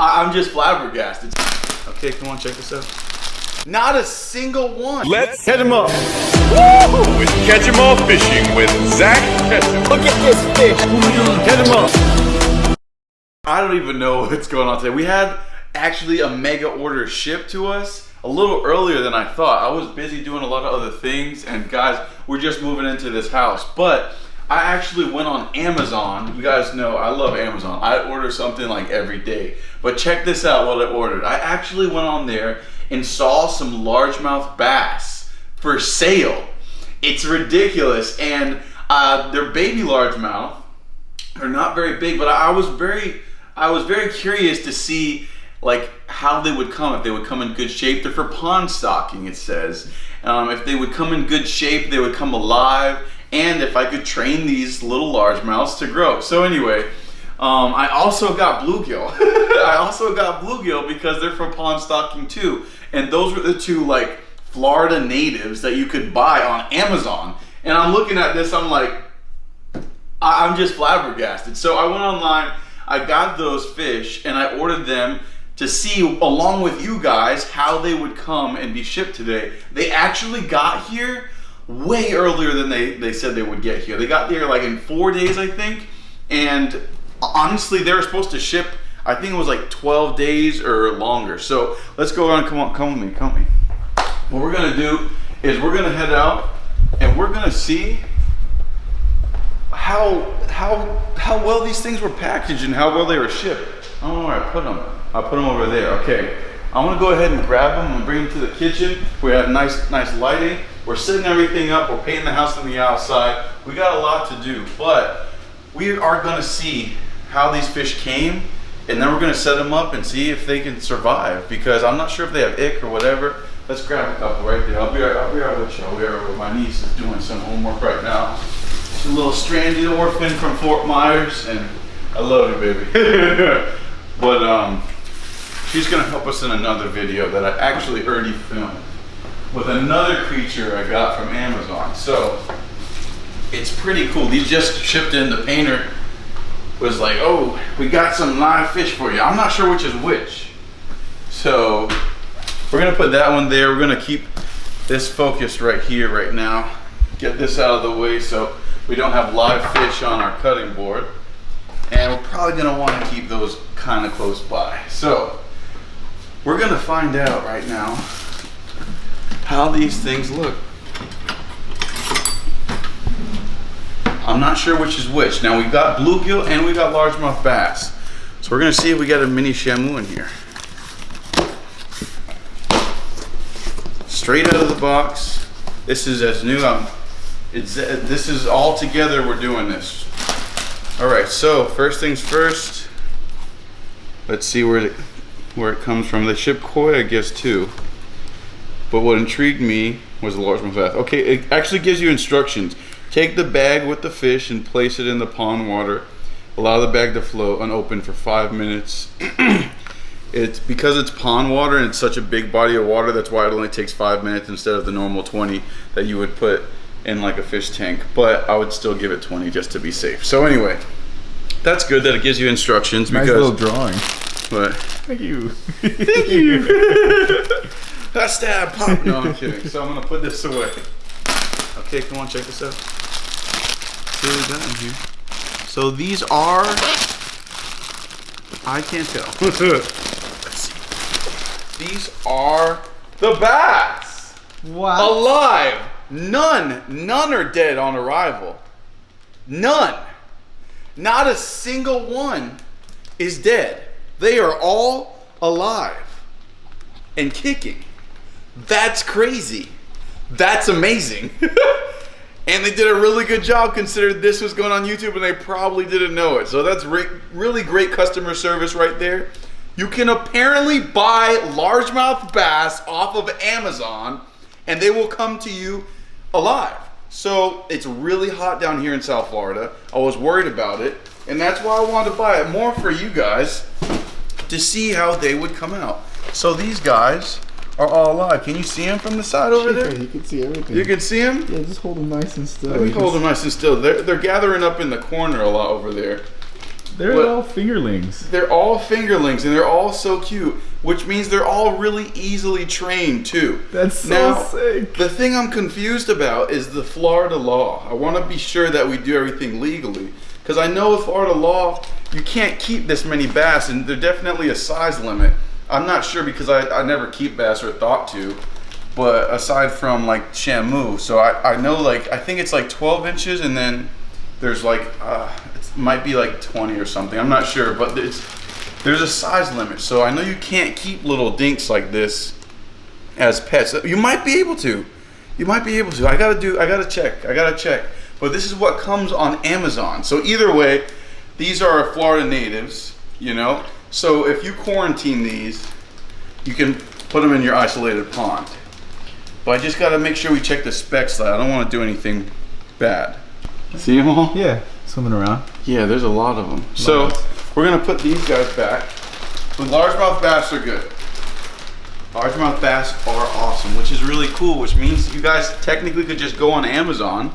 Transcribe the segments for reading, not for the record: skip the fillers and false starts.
I'm just flabbergasted. Okay, come on, check this out. Not a single one. Let's catch 'em all. Woo! It's Catch 'em all fishing with Zak Catchem. Look at this fish. Catch 'em all. I don't even know what's going on today. We had actually a mega order shipped to us a little earlier than I thought. I was busy doing a lot of other things, and guys, we're just moving into this house. But I actually went on Amazon. You guys know I love Amazon. I order something like every day. But check this out what I ordered. I actually went on there and saw some largemouth bass for sale. It's ridiculous. And they're baby largemouth. They're not very big, but I was very curious to see like how they would come, if they would come in good shape. They're for pond stocking, it says. If they would come in good shape, they would come alive, and if I could train these little largemouths to grow. So anyway, I also got bluegill. I also got bluegill because they're for pond stocking too. And those were the two like Florida natives that you could buy on Amazon. And I'm looking at this, I'm like, I'm just flabbergasted. So I went online, I got those fish, and I ordered them to see, along with you guys, how they would come and be shipped today. They actually got here way earlier than they said they would get here. They got here like in 4 days, I think. And honestly, they were supposed to ship, I think it was like 12 days or longer. So let's go on, come with me. What we're gonna do is we're gonna head out and we're gonna see how well these things were packaged and how well they were shipped. I don't know where I put them. I put them over there. Okay, I'm gonna go ahead and grab them and bring them to the kitchen. We have nice lighting. We're setting everything up. We're painting the house on the outside. We got a lot to do, but we are gonna see how these fish came, and then we're gonna set them up and see if they can survive, because I'm not sure if they have ick or whatever. Let's grab a couple right there. I'll be right with you. I'll be right with my niece is doing some homework right now. She's a little stranded orphan from Fort Myers, and I love you, baby. But she's gonna help us in another video that I actually already filmed with another creature I got from Amazon. So it's pretty cool. These just shipped in. The painter was like, oh, we got some live fish for you. I'm not sure which is which. So we're gonna put that one there. We're gonna keep this focused right here right now. Get this out of the way so we don't have live fish on our cutting board. And we're probably gonna wanna keep those kind of close by. So we're gonna find out right now how these things look. I'm not sure which is which. Now we got bluegill and we got largemouth bass. So we're gonna see if we got a mini shamu in here. Straight out of the box. This is as new. This is all together. We're doing this. All right. So first things first. Let's see where it comes from. They ship koi, I guess, too. But what intrigued me was the largemouth bass. Okay, it actually gives you instructions. Take the bag with the fish and place it in the pond water. Allow the bag to float unopened for 5 minutes. It's because it's pond water and it's such a big body of water, that's why it only takes 5 minutes instead of the normal 20 that you would put in like a fish tank. But I would still give it 20 just to be safe. So anyway, that's good that it gives you instructions. Nice because, little drawing. What? Thank you. Thank you. That stab pop. No, I'm kidding. So I'm gonna put this away. Okay, come on, check this out. See what we got in here. So these are, I can't tell. Let's see. These are the bass. Wow. Alive. None are dead on arrival. None. Not a single one is dead. They are all alive and kicking. That's crazy. That's amazing. And they did a really good job considering this was going on YouTube and they probably didn't know it. So that's really great customer service right there. You can apparently buy largemouth bass off of Amazon and they will come to you alive. So it's really hot down here in South Florida. I was worried about it, and that's why I wanted to buy it more for you guys to see how they would come out. So these guys are all alive. Can you see them from the side over there? You can see everything. You can see them? Yeah, just hold them nice and still. Let me hold them nice and still. They're gathering up in the corner a lot over there. They're all fingerlings. They're all fingerlings, and they're all so cute, which means they're all really easily trained too. That's so now, sick. The thing I'm confused about is the Florida law. I want to be sure that we do everything legally, because I know with Florida law, you can't keep this many bass, and there's definitely a size limit. I'm not sure because I never keep bass or thought to, but aside from like Shamu, so I know like, I think it's like 12 inches, and then there's like, it might be like 20 or something. I'm not sure, but there's a size limit. So I know you can't keep little dinks like this as pets. You might be able to. You might be able to. I gotta check. But this is what comes on Amazon. So either way, these are Florida natives, you know? So if you quarantine these, you can put them in your isolated pond. But I just gotta make sure we check the specs. I don't wanna do anything bad. See them all? Yeah, swimming around. Yeah, there's a lot of them. So we're gonna put these guys back. The largemouth bass are good. Largemouth bass are awesome, which is really cool, which means you guys technically could just go on Amazon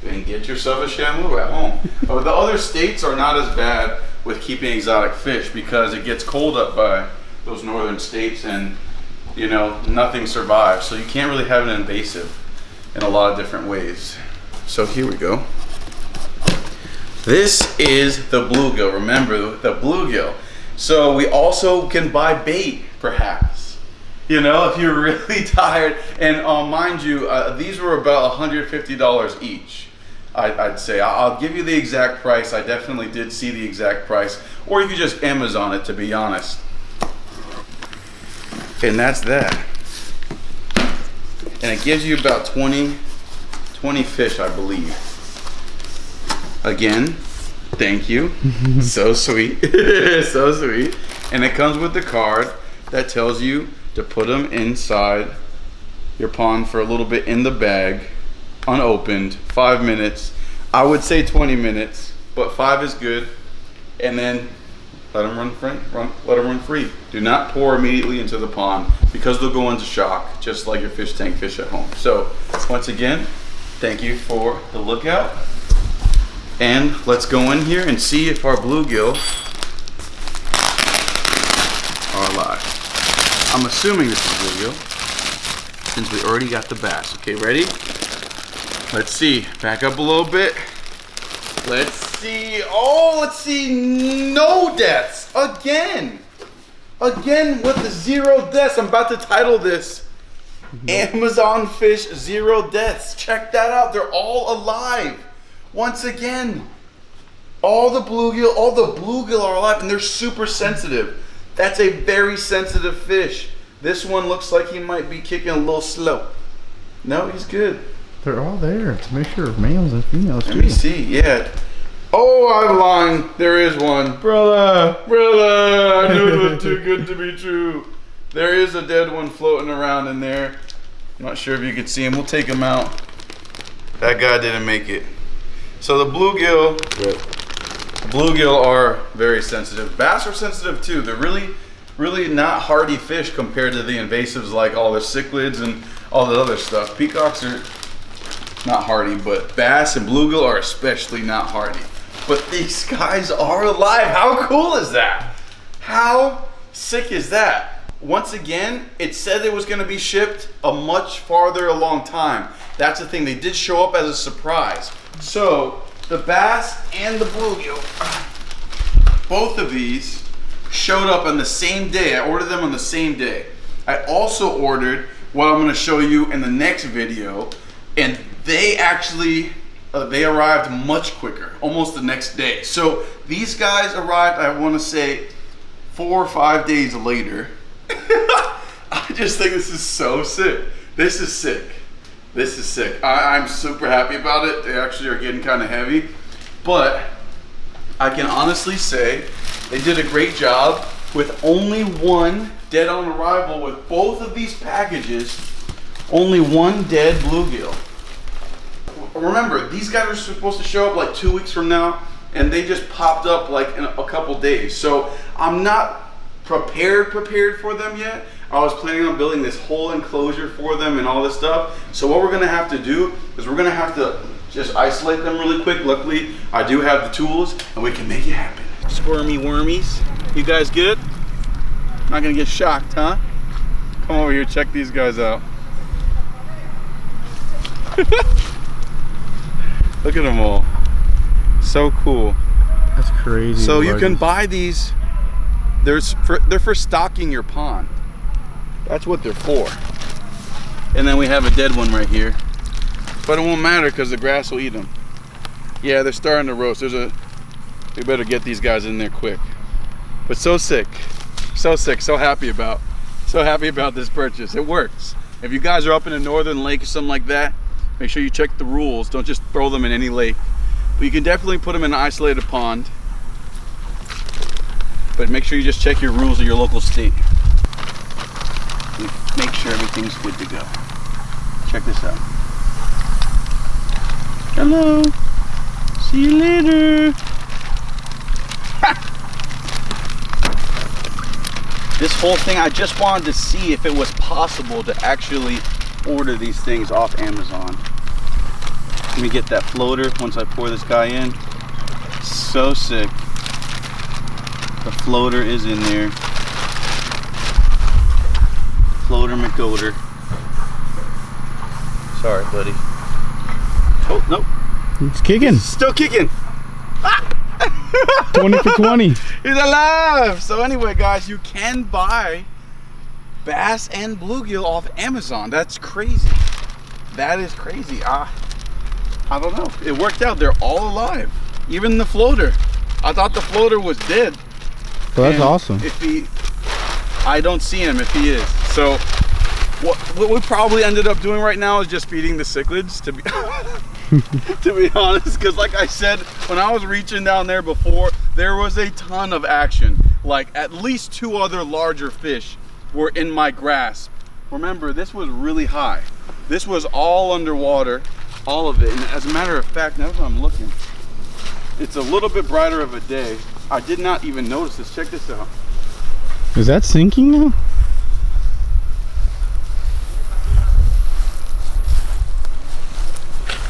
and get yourself a Shamu at home. But the other states are not as bad with keeping exotic fish because it gets cold up by those northern states, and you know, nothing survives. So you can't really have an invasive in a lot of different ways. So here we go. This is the bluegill. Remember the bluegill. So we also can buy bait, perhaps. You know, if you're really tired. And mind you, these were about $150 each. I'd say. I'll give you the exact price. I definitely did see the exact price. Or you could just Amazon it, to be honest. And that's that. And it gives you about 20 fish, I believe. Again, thank you. So sweet. So sweet. And it comes with the card that tells you to put them inside your pond for a little bit in the bag, unopened, 5 minutes. I would say 20 minutes, but 5 is good. And then let them run free. Let them run free. Do not pour immediately into the pond because they'll go into shock, just like your fish tank fish at home. So once again, thank you for the lookout. And let's go in here and see if our bluegill are alive. I'm assuming this is bluegill since we already got the bass. Okay, ready? Let's see. Back up a little bit. Let's see. Oh, let's see. No deaths. Again with the 0 deaths. I'm about to title this Amazon Fish 0 Deaths. Check that out. They're all alive. Once again, all the bluegill are alive, and they're super sensitive. That's a very sensitive fish. This one looks like he might be kicking a little slow. No, he's good. They're all there. It's a mixture of males and females too. Let me see, yeah. Oh, I'm lying. There is one. Brother! I knew it was too good to be true. There is a dead one floating around in there. I'm not sure if you can see him. We'll take him out. That guy didn't make it. So the bluegill are very sensitive. Bass are sensitive too. They're really not hardy fish compared to the invasives like all the cichlids and all the other stuff. Peacocks are not hardy, but bass and bluegill are especially not hardy. But these guys are alive. How cool is that? How sick is that? Once again, it said it was going to be shipped a much farther along time. That's the thing. They did show up as a surprise. So the bass and the bluegill, both of these showed up on the same day. I ordered them on the same day. I also ordered what I'm going to show you in the next video, and they actually they arrived much quicker, almost the next day. So these guys arrived, I want to say 4 or 5 days later. I just think this is so sick. This is sick. This is sick. I'm super happy about it. They actually are getting kind of heavy, but I can honestly say they did a great job with only one dead on arrival with both of these packages. Only one dead bluegill. Remember, these guys are supposed to show up like 2 weeks from now, and they just popped up like in a couple days. So I'm not prepared for them yet. I was planning on building this whole enclosure for them and all this stuff. So what we're gonna have to do is we're gonna have to just isolate them really quick. Luckily, I do have the tools and we can make it happen. squirmy wormies. You guys good? Not gonna get shocked, huh? Come over here, check these guys out. Look at them all. So cool. That's crazy. So you can buy these. They're for stocking your pond. That's what they're for. And then we have a dead one right here. But it won't matter because the grass will eat them. Yeah, they're starting to roast. We better get these guys in there quick. But so sick, so happy about this purchase. It works. If you guys are up in a northern lake or something like that, make sure you check the rules. Don't just throw them in any lake. But you can definitely put them in an isolated pond. But make sure you just check your rules of your local state. Make sure everything's good to go. Check this out. Hello. See you later. This whole thing, I just wanted to see if it was possible to actually order these things off Amazon. Let me get that floater once I pour this guy in. So sick. The floater is in there. Floater McGoater. Sorry, buddy. Oh, nope. It's kicking. Still kicking. 20 for 20. He's alive. So anyway, guys, you can buy bass and bluegill off Amazon. That's crazy. That is crazy. I don't know. It worked out. They're all alive. Even the floater. I thought the floater was dead. Well, that's awesome. I don't see him if he is. So what we probably ended up doing right now is just feeding the cichlids, to be to be honest, because like I said, when I was reaching down there before, there was a ton of action. Like at least 2 other larger fish were in my grasp. Remember, this was really high. This was all underwater, all of it. And as a matter of fact, now that I'm looking, it's a little bit brighter of a day. I did not even notice this. Check this out. Is that sinking now?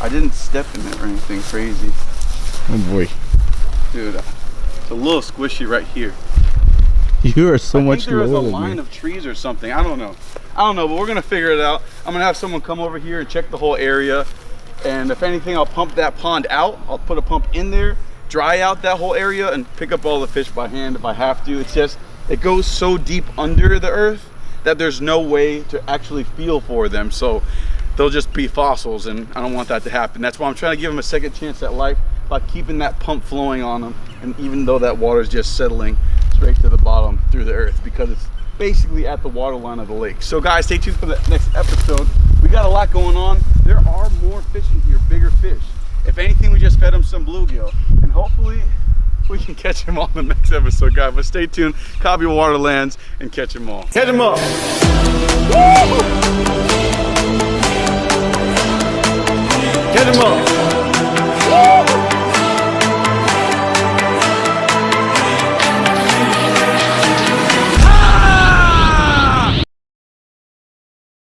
I didn't step in it or anything crazy. Oh boy. Dude, it's a little squishy right here. You are so much I think there was a lower than line me. of trees or something. I don't know, but we're gonna figure it out. I'm gonna have someone come over here and check the whole area. And if anything, I'll pump that pond out. I'll put a pump in there, dry out that whole area, and pick up all the fish by hand if I have to. It's just, it goes so deep under the earth that there's no way to actually feel for them. So they'll just be fossils, and I don't want that to happen. That's why I'm trying to give them a second chance at life by keeping that pump flowing on them. And even though that water is just settling straight to the bottom through the earth, because it's basically at the water line of the lake. So guys, stay tuned for the next episode. We got a lot going on. There are more fish in here, bigger fish. If anything, we just fed them some bluegill, and hopefully we can catch them on the next episode, guys. But stay tuned, Cobby Waterlands, and catch them all. Catch them up. Woo! Catch them up.